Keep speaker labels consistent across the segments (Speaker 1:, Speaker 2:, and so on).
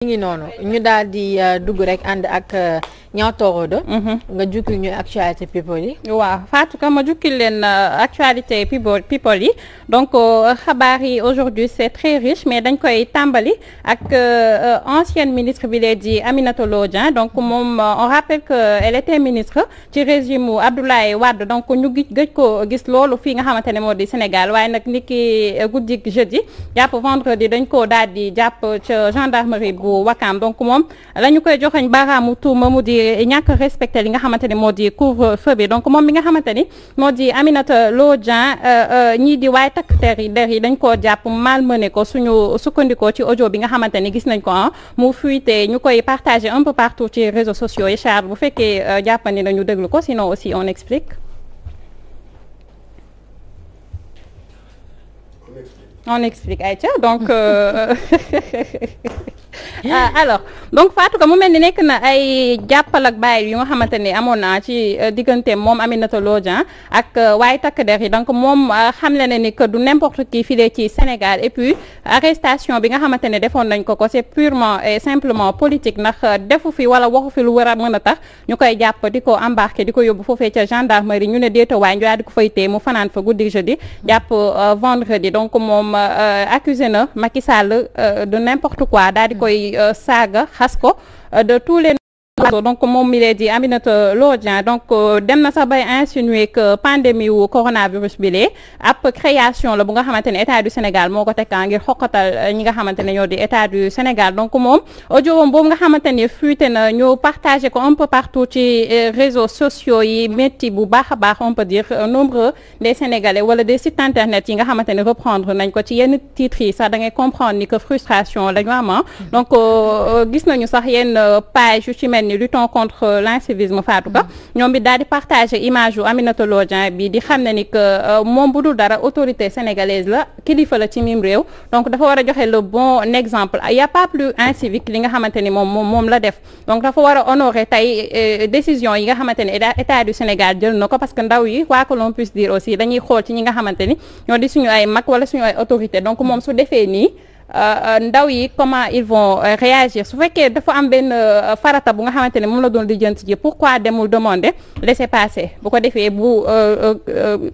Speaker 1: ngi noonu ñu daal di dugg rek ànd ak Niang Torodo nga jukkil ñu actualité people yi.
Speaker 2: waaw Fatou Ka ma jukkil leen actualité people yi donc xabaar yi aujourd'hui c'est très riche mais dañ koy tàmbali ak ancienne ministre bi lee di Aminata Lô Dieng donc moom on rappelle que elle était ministre ci régime u Abdoulaye Wade donc ñu gëj ko gis loolu fii nga xamante ne moo di Sénégal waaye nag niki guddik jeudi jàpp vendredi dañ ko daal di jàpp ca gendarmerie bu Wakam donc moom la ñu koy joxañ baaraamu tuuma mu di ñàkk respecté li nga xamante ne moo di couvre-feu bi donc moom mi nga xamante ni moo di Aminata Lô Dieng ñii di waaye takk der yi dañ koo jàpp malmené ko suñu sukkandikoo ci audio bi nga xamante ni gis nañ ko mu fuité ñu koy partagé un peu partout ci réseaux sociaux yi Charles bu fekkee jàppandi nañu déglu ko sinon aussi on explique. On explique Aïcha donc alors donc Fatou Ka mu mel ni nekk na ay jàppal ak bàyyi yu nga xamante ni amoon naa ci diggante moom Aminata Lô Dieng ak waaye takk der yi donc moom xamle na ni que du n'importe qui file ci Sénégal et puis arrestation bi nga xamante ne defoon nañ ko c'est purement et simplement politique ndax defu fi wala waxu fi lu war a mën a tax ñu koy jàpp di ko embarqué di ko yóbbu foofee ca gendarmerie ñu ne déetawaay ñu daal di ko fay téye mu fanaan fa guddi jeudi jàpp vendredi donc moom accusé na Macky Sall de n'importe quoi daal di koy saaga xas ko de tous les donc moom mi lee di Aminata Lô Dieng donc dem na sax bay insinuer que pandémie wu coronavirus bi lee ab création la bu nga xamante ne état du Sénégal moo ko tekkaa ngir xoqatal ñi nga xamante ne ñoo di état du Sénégal donc moom audio boobu nga xamante ne fuité na ñu partagé ko un peu partout ci réseaux sociaux yi métti bu baax a baax on peut dire nombreux des Sénégalais wala des sites internet yi nga xamante ne reprendre nañ ko ci yenn titres yi sax da ngay comprendre ni que frustration la ñu am donc gis nañu sax yenn page yu ci mel ni luttons contre l'incivisme Fatou Ka ñoom bi daal di partager image yu Aminata Lô Dieng bi di xam ne ni que moom bu dul dara autorité sénégalaise la kilifa la ci mim réew donc dafa war a joxe le bon exemple y a pas plus incivique li nga xamante ni moom la def donc dafa war a honorer tey décision yi nga xamante ni état du Sénégal jël na ko parce que ndaw yi quoi que l'on puisse dire aussi dañuy xool ci ñi nga xamante ni ñoo di suñu ay mag wala suñu ay autorité donc moom su defee nii ndaw yi comment ils vont réagir su fekkee dafa am benn farata bu nga xamante ne moom la doon lijjanti ji pourquoi demul demander laisser passer bu ko defee bu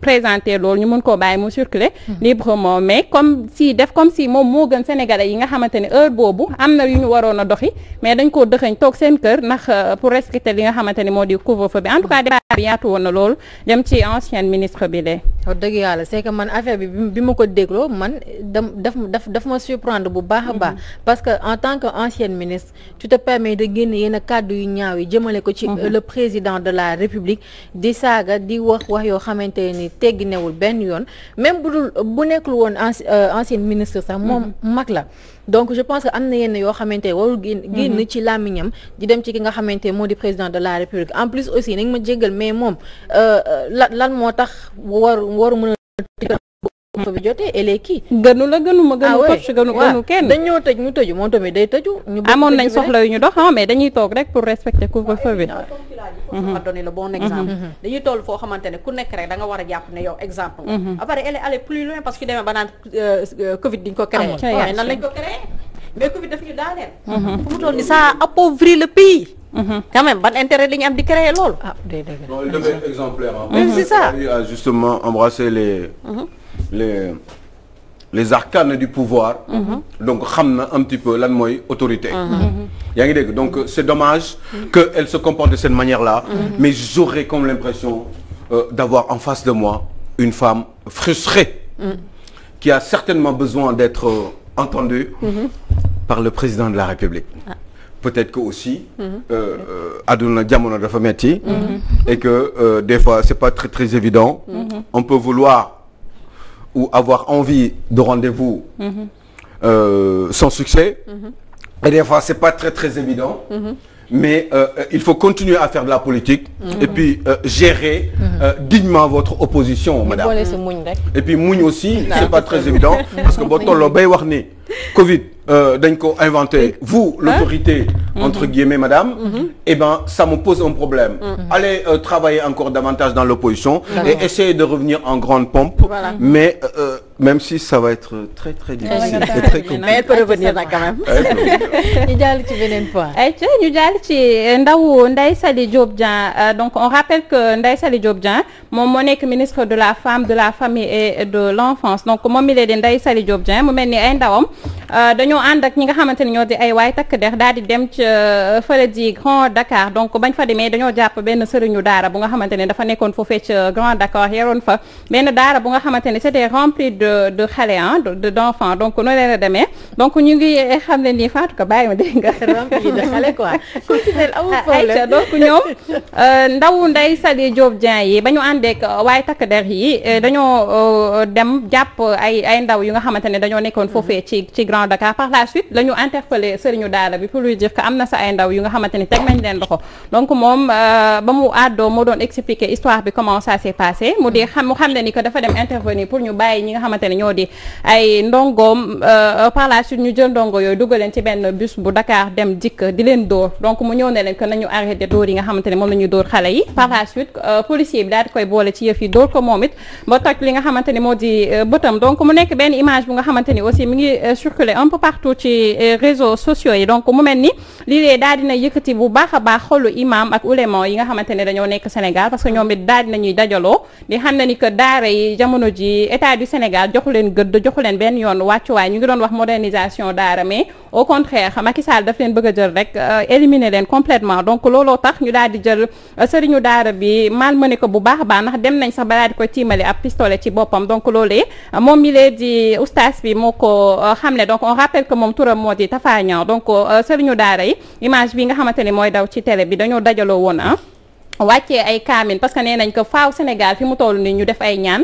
Speaker 2: présenter loolu ñu mën koo bàyyi mu circuler librement mais comme si moom moo gën sénégalais yi nga xamante ne heure boobu am na yu ñu waroon a doxi mais dañ koo dëxañ toog seen kër ndax pour respecter li nga xamante ne moo di couvre-feu bi en tout cas débat bi yaatu woon na loolu dem ci ancienne ministre bi lee
Speaker 1: wax dëgg yàlla c'est que man affaire bi ma ko dégloo man daf ma prendre bu baax a baax parce que en tant que ancienne ministre tu te permets de génne yenn kàddu yu ñaaw yi jëmale ko ci le président de la République di saaga di wax yoo xamante ni teggi newul benn yoon même bu nekkul woon ancienne ministre sax moom mag la donc je pense que am na yenn yoo xamante warul génn ci làmmiñam di dem ci ki nga xamante moo di président de la République en plus aussi nañ ma jéggal mais moom lan moo tax waru mën a fa bi jotee ele kii
Speaker 2: gënu coach gënu kenn
Speaker 1: dañ ñoo tëj ñu tëju moom tamit day tëju ñu
Speaker 2: amoon nañ soxla yu ñu dox mais dañuy toog rek pour respecter couvre-feu bi
Speaker 3: ma donné le bon exemple dañuy toll foo xamante ne ku nekk rek da nga war a jàpp ne yow exemple après elle est allée plus loin parce que demee ba naan Covid diñ ko créé mais nan lañ ko créé mais Covid daf ñu daaneel fu mu toll ni ça appauvrit le pays quand même ban intérêt li ñu am di créer loolu
Speaker 4: non il devait être exemplaire
Speaker 3: c'est ça
Speaker 4: il a justement embrassé les arcanes du pouvoir donc xam na un petit peu lan mooy autorité yaa ngi dégg donc c'est dommage que elle se comporte de cette manière-là mais j'aurais comme l'impression d'avoir en face de moi une femme frustrée qui a certainement besoin d'être entendue par le président de la République peut-être que aussi àdduna jamono dafa metti et que des fois c'est pas très très évident on peut vouloir ou avoir envie de rendez-vous sans succès et des fois c'est pas très très évident mais il faut continuer à faire de la politique et puis gérer dignement votre opposition madame et puis muñ aussi c'est pas très évident parce que boo tolloo bay wax ni Covid dañ ko inventé vous l'autorité entre guillemets madame, eh ben ça me pose un problème. Allez travailler encore davantage dans l'opposition et essayer de revenir en grande pompe, mais même si ça va être très très difficile et très compliqué.
Speaker 3: Mais elle peut revenir là quand même.
Speaker 1: ñu jàll ci beneen point.
Speaker 2: ayca ñu jàll ci ndaw Ndeye Saly Diop Dieng donc on rappelle que Ndeye Saly Diop Dieng moom moo nekk ministre de la femme, de la famille et de l'enfance. Donc moom mi lee di Ndeye Saly Diop Dieng mu mel ni ay ndawam dañoo ànd ak ñi nga xamante ne ñoo di ay waay takk der daal di dem ci fële di Grand Dakar. Donc bañ fa demee dañoo jàpp benn sëriñu daara bu nga xamante ne dafa nekkoon foofee ci Grand Dakar yaroon fa benn daara bu nga xamante ne c'était rempli de xale d'enfants. Donc noonu leen a demee donc ñu ngi xam ne nii Fatou Ka bàyyi ma dégg nga
Speaker 1: rempli de xale quoi. continuer amul problème.
Speaker 2: donc ñoom ndaw Ndeye Saly Diop Dieng yi ba ñu àndeek waaye takk der yi dañoo dem jàpp ay ndaw yu nga xamante ne dañoo nekkoon foofee ci Grand Dakar. Par la suite la ñu interpellé sëriñu daara bi pour lui dire que am na sa ay ndaw yu nga xamante ne teg nañ leen loxo. Donc moom ba mu àddoo moo doon expliquer histoire bi comment ça s'est passé mu xam ne ni que dafa dem intervenir pour ñu bàyyi ñi nga xamante ne ñoo di ay ndongoom. Par la suite ñu jël ndongo yooyu dugal leen ci benn bus bu Dakar dem dikk di leen dóor donc mu ñëw ne leen que nañu arrêté dóor yi nga xamante ne moom la ñuy dóor xale yi. Par la suite policier bi daal di koy boole ci yëf yi dóor ko moom it ba toj li nga xamante ne moo di bëtam. Donc mu nekk benn image bu nga xamante ni aussi mi ngi circuler un peu partout ci réseaux sociaux yi. Donc mu mel ni lii lee daal dina yëkkati bu baax a baax xolu imam ak ulema yi nga xamante ne dañoo nekk Sénégal parce que ñoom it daal dinañuy dajaloo di xam ne ni que daara yi jamono ji état du Sénégal joxu leen gëdd joxu leen benn yoon wàccuwaay. ñu ngi doon wax modernisation daara mais au contraire Macky Sall daf leen bëgg a jël rek éliminer leen complètement. Donc looloo tax ñu daal di jël sëriñu daara bi malmené ko bu baax a baax ndax dem nañ sax ba daal di koy tiimale ab pistolet ci boppam. Donc loolee moom mi lee di oustaz bi moo ko xamle. Donc on rappelle que moom turam moo di Tafa Niang. Donc sëriñu daara yi image bi nga xamante ne mooy daw ci télé bi dañoo dajaloo woon wàccee ay kaamin parce que nee nañ ko faaw Sénégal fi mu toll nii ñu def ay ñaan.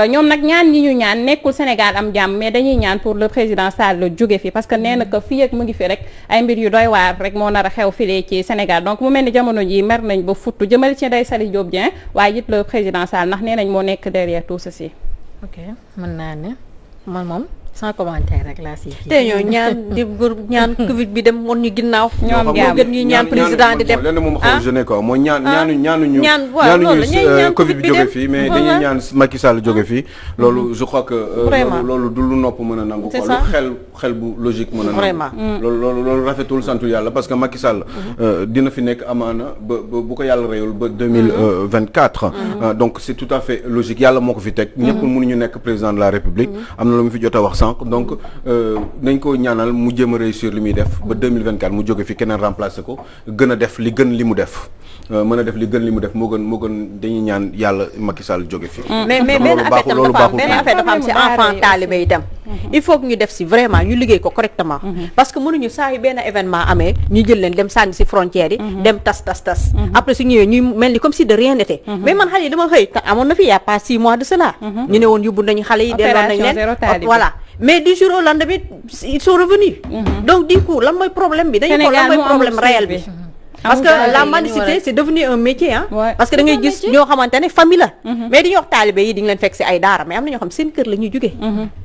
Speaker 2: ñoom nag ñaan ñi ñu ñaan nekkul Sénégal am jàmm mais dañuy ñaan pour le président Sall jóge fi parce que nee na que fii ak mu ngi fi rek ay mbir yu doy waar rek moo nar a xew filee ci Sénégal. Donc mu mel ni jamono ji mer nañ ba futtu jëmale ci Ndeye Saly Diop Dieng waaye it le président Sall ndax nee nañ moo nekk derrière tout ceci.
Speaker 1: ok mën naa ne man moom sans commentaire rek laa siy.
Speaker 3: te ñoo ñaan Covid bi dem woon ñu ginnaaw.
Speaker 2: ñoom
Speaker 3: moo gën ñuy ñaan président di dem
Speaker 4: lenn moom xaw jeune quoi mooy ñaanuñu Covid bi jóge fii mais dañuy ñaan Macky Sall jóge fii. loolu je crois que loolu du lu nopp mën a nangu quoi lu xel bu logique mën a nangu. loolu rafetul santul yàlla parce que Macky Sall dina fi nekk amaana ba bu ko yàlla réewul ba 2024. donc c'est tout à fait logique yàlla moo ko fi teg. ñëpp mënuñu nekk président de la République. am na lu mu fi jot a wax donc nañ ko ñaanal mu jéem a réussir li muy def ba 2024 mu jóge fi keneen remplacer ko gën a def li gën li mu def mën a def li gën li mu def moo gën dañuy ñaan yàlla Macky Sall jóge fi.
Speaker 3: mais benn affaire dafa am si enfant talibé itam. il faut que ñu def si vraiment ñu liggéey ko correctement. parce que mënuñu saa yu benn événement amee ñu jël leen dem sànni si frontières yi. dem tas. après su ñëwee ñuy mel ni comme si de rien n'était. mais man xale yi dama xëy amoon na fi y a pas 6 mois de cela. ñu ne woon yóbbu nañu xale yi delloon nañ leen voilà. mais du jour au lendemain ils sont revenus. Donc du coup lan mooy problème bi dañu xool lan mooy problème réel bi. parce que la mendicité c'est devenu un métier parce que da ngay gis ñoo xamante ne famille la. mais dañuy wax taalibe yi di nga leen fekk si ay daara mais am na ñoo xam seen kër la ñuy jógee.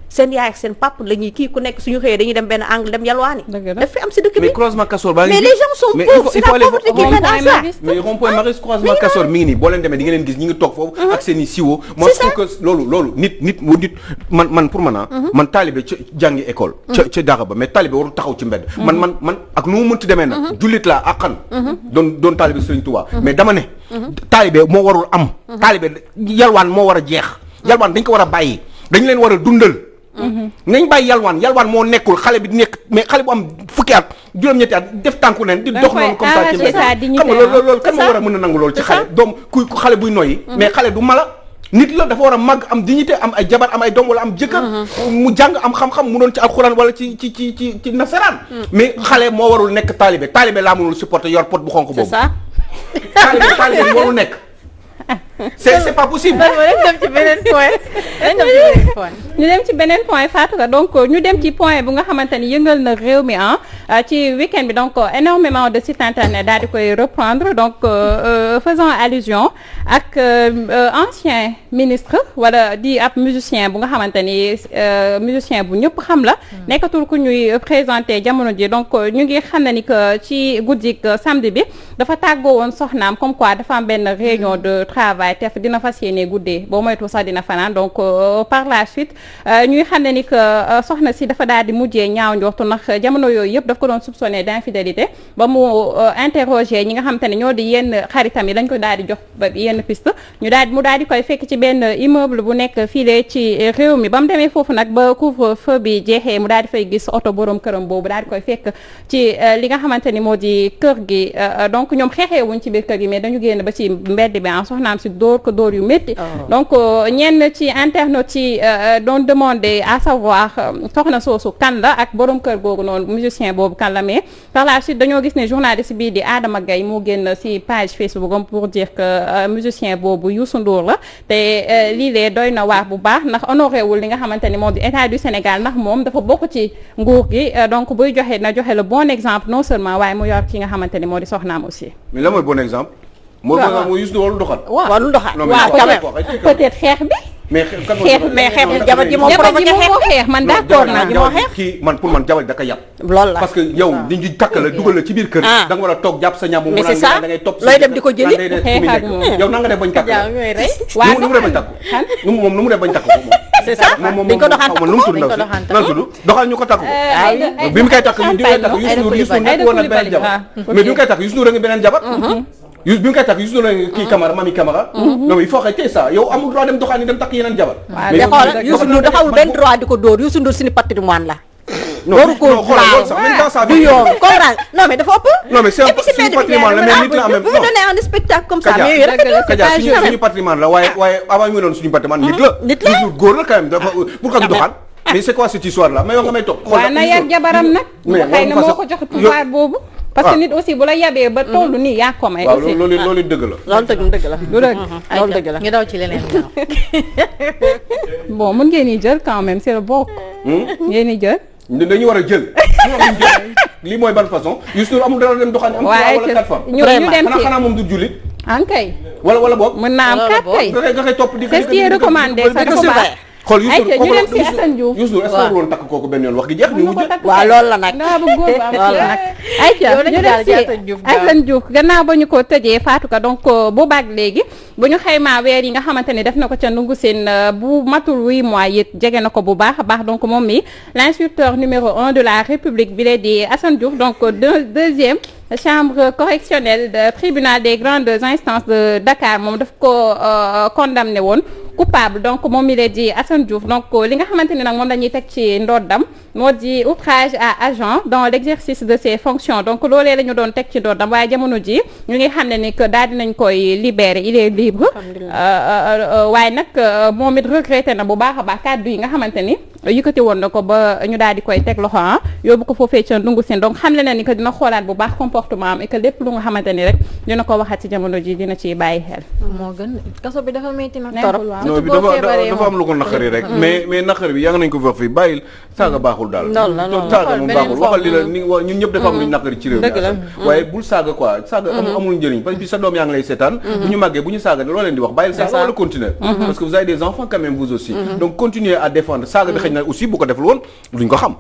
Speaker 3: seen yaay ak seen pap la ñuy kii ku nekk suñu xëyee dañuy dem benn angle dem yalwaani. daf fi am si dëkk bi
Speaker 4: mais croisement Castor baa ngi
Speaker 3: mais les gens sont pauvres c'est la pauvreté qui mène à ça.
Speaker 4: mais rond-point Maristes croisement Castor mi ngi nii boo leen demee di nga leen gis ñi ngi toog foofu ak seen i siwo moi je trouve que loolu nit man pour man taalibe ca jàngi école ca dara ba mais taalibe warul taxaw ci mbedd man ak nu mu mënti demee nag jullit laa àqan doon taalibe Sëriñ Tuubaa mais dama ne taalibe moo warul am taalibe yalwaan moo war a jeex yalwaan dañ ko war a bàyyi dañ leen war a dundal nañ bàyyi yalwaan moo nekkul xale bi nekk mais xale bu am fukki at juróom-ñetti at def tànku neen di dox noonu comme ça ci mbedd xam nga loolu kan moo war a mën a nangu loolu ci xale doom ku xale buy noyyi mais xale du mala nit la dafa war a màgg am dignité am ay jabar am ay doom wala am jëkkër mu jàng am xam-xam mu doon ci alxuraan wala ci nasaraan mais xale moo warul nekk taalibe laa mënul supporter yor pot bu xonk boobu taalibe warul nekk c'est pas possible.
Speaker 1: dañ dem ci beneen point
Speaker 2: ñu dem ci beneen point Fatou Ka donc ñu dem ci point bu nga xamante ni yëngal na réew mi ci week-end bi donc énormément de sites internet daal di koy reprendre donc faisant allusion ak ancien ministre wala di ab musicien bu nga xamante ni musicien bu ñëpp xam la nekkatul ku ñuy présenté jamono ji donc ñu ngi xam ne ni que ci guddik samedi bi dafa tàggoo woon soxnaam comme quoi dafa am benn réunion de travail te dina fas yéene guddee boo moytu sax dina fanaan donc par la suite ñuy xam ne ni que soxna si dafa daal di mujjee ñaaw njortu ndax jamono yooyu yëpp daf ko doon soupçonné d'infidélité ba mu interroger ñi nga xamante ne ñoo di yenn xaritam yi dañ ko daal di jox ba yenn piste mu daal di koy fekk ci benn immeuble bu nekk file ci réew mi ba mu demee foofu nag ba couvre-feu bi jeexee mu daal di fay gis oto borom këram boobu daal di koy fekk ci li nga xamante ni moo di kër gi donc ñoom xeexee wuñ ci biir kër gi mais dañu génn ba ci mbedd bi soxnaam si dóor ko dóor yu métti donc ñenn ci internautes yi doon demander à savoir soxna soosu kan la ak borom kër googu noonu musicien boobu kan la mais par la suite dañoo gis ne journaliste bii di Adama Gaye moo génn si page Facebook am pour dire que musicien boobu Youssou Ndour la te lii lee doy na waar bu baax ndax honoré wul li nga xamante ni moo di état du Sénégal ndax moom dafa bokk ci nguur gi donc buy joxe na joxe le bon exemple non seulement waaye mu yor ki nga xamante ni moo di soxnaam aussi.
Speaker 4: mais lan mooy bon exemple. mooy bon exemple mooy Youssou Ndour doxal.
Speaker 3: waaw lu doxal.
Speaker 2: waaw peut-être xeex bi.
Speaker 4: mais
Speaker 3: xeex jabar ji moo provoqué xeex
Speaker 2: man d'accord naa
Speaker 3: moo xeex
Speaker 4: kii man pour man jabar da ka yàpp
Speaker 3: loolu la
Speaker 4: parce que yow li ñu takk la dugal la ci biir kër da nga war a toog jàpp sa ñam mu
Speaker 3: mais c'est ça
Speaker 4: da ngay topp
Speaker 3: looy dem di ko jëli
Speaker 2: xeex ak moom
Speaker 4: yow na nga def bañ takk
Speaker 2: waaw
Speaker 4: nu mu def bañ takk moom nu mu def bañ takk ko
Speaker 3: c'est ça dañ ko doxaan takk
Speaker 4: nu mu tudd ndaw si nan tudd doxal ñu ko takk ko bi mu koy takk Youssou nekk woon ak beneen jabar mais bi mu koy takk Youssou Ndour a ngi beneen jabar bi mu koy takk Youssou Ndour kii Camara mami Camara non il faut arrêter ça yow amul droit dem doxaan ni dem takk yeneen jabar
Speaker 3: mais xoolal Youssou Ndour dafa amul benn droit di ko dóor Youssou Ndour suñu patrimoine la
Speaker 4: non xoolal sax même dans sa vie
Speaker 3: du yoon comprendre non mais dafa ëpp
Speaker 4: non mais c'est suñu patrimoine la mais nit la en même temps
Speaker 3: vous donnez un spectacle comme ça mais
Speaker 4: Kaja suñu patrimoine la waaye avant ñu doon suñu patrimoine nit la góor la quand même dafa pourquoi du doxaan mais c'est quoi cette histoire là mais yow nga may topp
Speaker 2: waaw na yar jabaram nag xëy na moo ko jox pouvoir boobu parce que nit aussi bu la yabee ba tollu nii yaa ko may aussi
Speaker 4: waaw loolu dëgg la
Speaker 3: loolu dëgg la
Speaker 2: du dëgg
Speaker 3: loolu dëgg la
Speaker 1: ñu daw ci leneen
Speaker 2: bon mën ngeen ni jël quand même c'est le bokk ngeen ni jël
Speaker 4: dañu war a jël lii mooy ban façon Youssou Ndour amul dara dem doxaan am wala 4 femmes
Speaker 2: ñu dem ci
Speaker 4: xanaa moom du jullit
Speaker 2: ankay
Speaker 4: wala boog
Speaker 2: mën naa am 4 kay
Speaker 4: nga koy topp di
Speaker 2: c'est ce qui est recommandé ça dafa baax
Speaker 4: xool
Speaker 2: ñu dem ci Assane Diouf
Speaker 4: Youssou Ndour est-ce que woon takk kooku benn yoon wax gi jeex ñu mujj
Speaker 3: waaw loolu la nag
Speaker 2: nga bu góor ba am nag ayca ñu dem ci Assane Diouf gannaaw ba ñu ko tëjee Fatou Ka donc boobaag léegi bu ñu xaymaa weer yi nga xamante ne def na ko ca Ndungu Sine bu matul 8 mois it jege na ko bu baax a baax donc moom mi l'inspecteur numéro 1 de la République bi lee di Assane Diouf donc deuxième chambre correctionnelle de tribunal des grandes instances de Dakar moom daf ko condamné woon coupable donc moom mi lee di Assane Diouf donc li nga xamante ne nag moom dañuy teg ci ndoddam moo di outrage à agent dans l'exercice de ses fonctions donc loolee la ñu doon teg ci ndoddam waaye jamono ji ñu ngi xam ne ni que daal dinañ koy libérer il est libre waaye nag moom it regretté na bu baax a baax kàddu yi nga xamante ni yëkkati woon na ko ba ñu daal di koy teg loxo yóbbu ko foofee ca Ndungu Sine donc xam le na ni que dina xoolaat bu baax comportement am et que lépp lu nga xamante ni rek dina ko waxaat ci jamono ji dina ci bàyyi xel
Speaker 1: moo gën kaso bi dafa metti nag
Speaker 2: torop
Speaker 4: non bi dafa am lu ko naqari rek mais naqari bi yàgg nañ ko wax fii bàyyil saaga baaxul daal saaga moom baaxul waxal li la ni ñun ñëpp dafa am luñ naqari ci réew mi waaye bul saaga quoi saaga amul njëriñ parce que sa doom yaa ngi lay seetaan bu ñu màggee bu ñu saaga loo leen di wax bàyyil saaga wala continuer parce que vous avez des enfants quand même vous aussi donc continuez à défendre saaga bi xëy na aussi bu ko deful woon duñ ko xam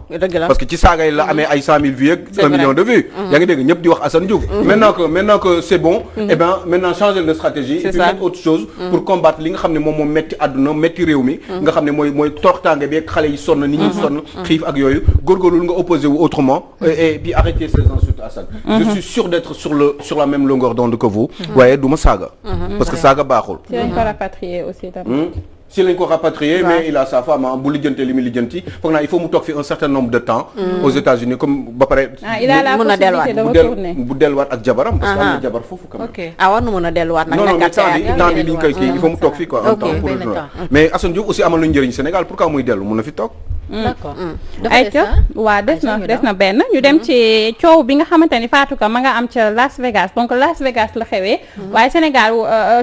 Speaker 4: parce que ci saaga yi la amee ay 100 000 vues ak 1 million de vues yaa ngi dégg ñëpp di wax Assane Diouf maintenant que c'est bon et ben maintenant changer de stratégie et puis mettre autre chose pour combattre li nga xam ne moom metti àdduna metti réew mi nga xam ne mooy tortange bi ak xale yi sonn nit ñi sonn xiif ak yooyu góorgóorlu nga opposé wu autrement et puis arrêter ces insultes Assane je suis sûr d'être sur la même longueur d'onde que vous waaye du ma saaga parce que saaga baaxul
Speaker 2: ci lañ ko rapatrier aussi tamit
Speaker 4: si lañ ko rapatrier mais il a sa femme bu lijjantee li muy lijjanti foog naa il faut mu toog fi un certain nombre de temps aux États-Unis comme ba pare
Speaker 2: il a la possibilité de retourner
Speaker 4: bu delluwaat ak jabaram parce que am na jabar foofu quand même
Speaker 3: war na mën a delluwaat nag
Speaker 4: non mais temps bi liñ koy kii il faut mu toog fii quoi un temps pour retourner mais Assane Diouf aussi amal nañu njëriñ Sénégal pourquoi muy dellu mun na fi toog
Speaker 1: d'accord
Speaker 2: ayca waaw des na benn ñu dem ci coow bi nga xamante ni Fatou Ka ma nga am ca Las Vegas donc Las Vegas la xewee waaye Sénégal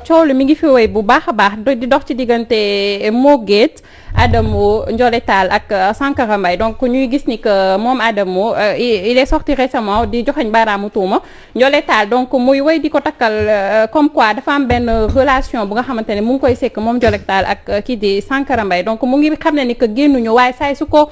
Speaker 2: coow li mi ngi fi woy bu baax a baax di dox ci diggante Mo Gates Adamo Ndiolé Tall ak Sankara Mbaye donc ñuy gis ni que moom Adamo il est sorti récemment di joxañ baaraamu tuuma Ndiolé Tall donc muy wéy di ko takkal comme quoi dafa am benn relation bu nga xamante ne mu ngi koy sekk moom Ndiolé Tall ak kii di Sankara Mbaye donc mu ngi xam ne ni que génnuñu waaye saay su ko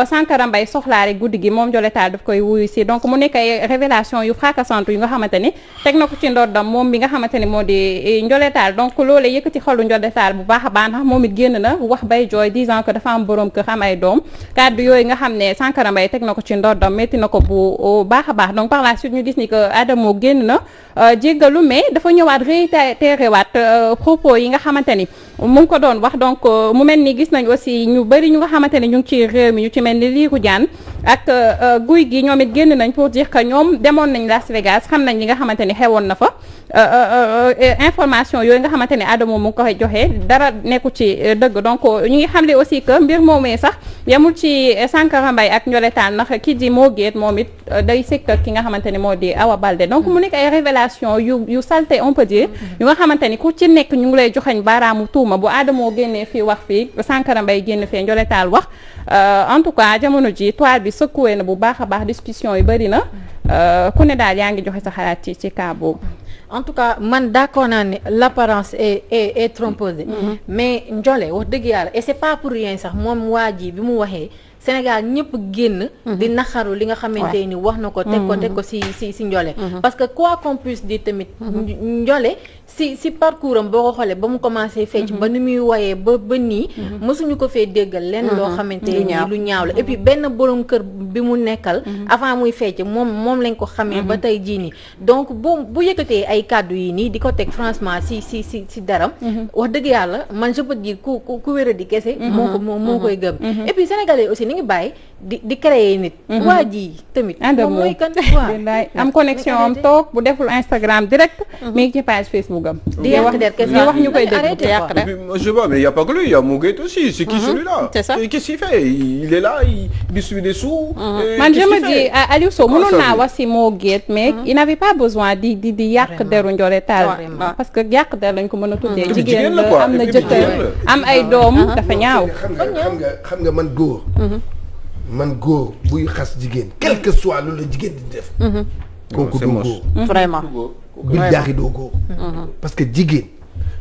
Speaker 2: Sankara Mbaye soxlaa rek guddi gi moom Ndiolé Tall daf koy wuyu si donc mu nekk ay révélation yu fracassante yu nga xamante ni teg na ko ci ndoddam moom bi nga xamante ni moo di Ndiolé Tall donc loolee yëkkati xolu Ndiolé Tall bu baax a baax ndax moom it génn na wax bay jooy disant que dafa am borom kër am ay doom kàddu yooyu nga xam ne Sankara Mbaye teg na ko ci ndoddam métti na ko bu baax a baax donc par la suite ñu gis ni que Adamo génn na jéggalu mais dafa ñëwaat réitéréwaat propos yi nga xamante ni mu ngi ko doon wax donc mu mel ni gis nañ aussi ñu bëri ñu nga xamante ne ñu ngi ci réew mi ñu ci mel ni Lirou Diane ak guy gi ñoom it génn nañ pour dire que ñoom demoon nañ Las Vegas xam nañ li nga xamante ni xewoon na fa information yooyu nga xamante ne Adamo mu ngi koy joxe dara nekku ci dëgg donc ñu ngi xamle aussi que mbir moomee sax yemul ci Sankara Mbaye ak Ndiolé Tall ndax ki di moo géet moom it day sekk ki nga xamante ni moo di Awa Balde donc mu nekk ay révélation yu salté on peut dire yu nga xamante ni ku ci nekk ñu ngi lay joxañ baaraamu tuuma bu Adamo génnee fii wax fii Sankara Mbaye génn fee Ndiolé Tall wax en tout cas jamono ji toile bi secoué na bu baax a baax discussion yi bëri na ku ne daal yaa ngi joxe sa xalaat ci cas boobu.
Speaker 1: En tout cas man d'accord naa ne l'apparence est trompeuse mais Ndiolé wax dëgg yàlla et c'est pas pour rien sax moom waa ji bi mu waxee Sénégal ñëpp génn di naxaru li nga xamante ni wax na ko teg ko si Ndiolé parce que quoi qu'on puisse dire tamit Ndiolé si parcours am boo ko xoolee ba mu commencé fecc ba ni muy woyee ba nii mësuñu ko fee déggal lenn loo xamante ni lu ñaaw la et puis benn borom kër bi mu nekkal avant muy fecc moom lañ ko xamee ba tey jii nii donc bu yëkkatee ay kàddu yi nii di ko teg franchement si daram wax dëgg yàlla man je peux dire ku wéra di kese moo koy gëm et puis sénégalais aussi ni ngi bàyyi di créer nit waa ji tamit moom mooy kan
Speaker 2: am connexion am toog bu deful Instagram direct mi ngi ci page Facebook
Speaker 1: di yàq der kese
Speaker 2: wax ñu koy dégg
Speaker 4: je sais pas mais il y a pas que lui il y a Moguette aussi c'est qui celui-là
Speaker 3: c'est ça
Speaker 4: qu'est-ce qu'il fait il est là il distribue des sous
Speaker 2: man je me dis Aliou Sow mënoon naa wax si Moguette mais il n'avait pas besoin di yàq deru Ndiolé Tall parce que yàq der lañ ko mën a tuddee jigéen la am na jëkkër am ay doom dafa ñaaw
Speaker 5: xam nga man góor buy xas jigéen quel que soit loolu la jigéen di def kooku du góor
Speaker 3: vraiment
Speaker 5: bi jaaxi doo góor parce que jigéen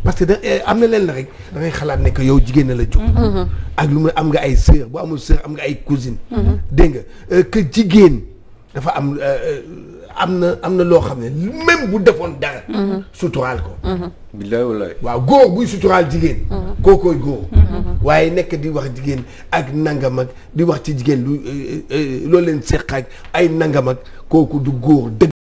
Speaker 5: parce que da am na leen la rek da ngay xalaat ne que yow jigéen na la jóg ak lu mu am nga ay sœur bu amul sœur am nga ay cousine dégg nga que jigéen dafa am na loo xam ne même bu defoon dara suturaal ko
Speaker 4: billaay wallaay
Speaker 5: waaw góor buy suturaal jigéen kookooy góor waaye nekk di wax jigéen ak nangam ak di wax ci jigéen lu loolu leen seq ak ay nangam ak kooku du góor dëgg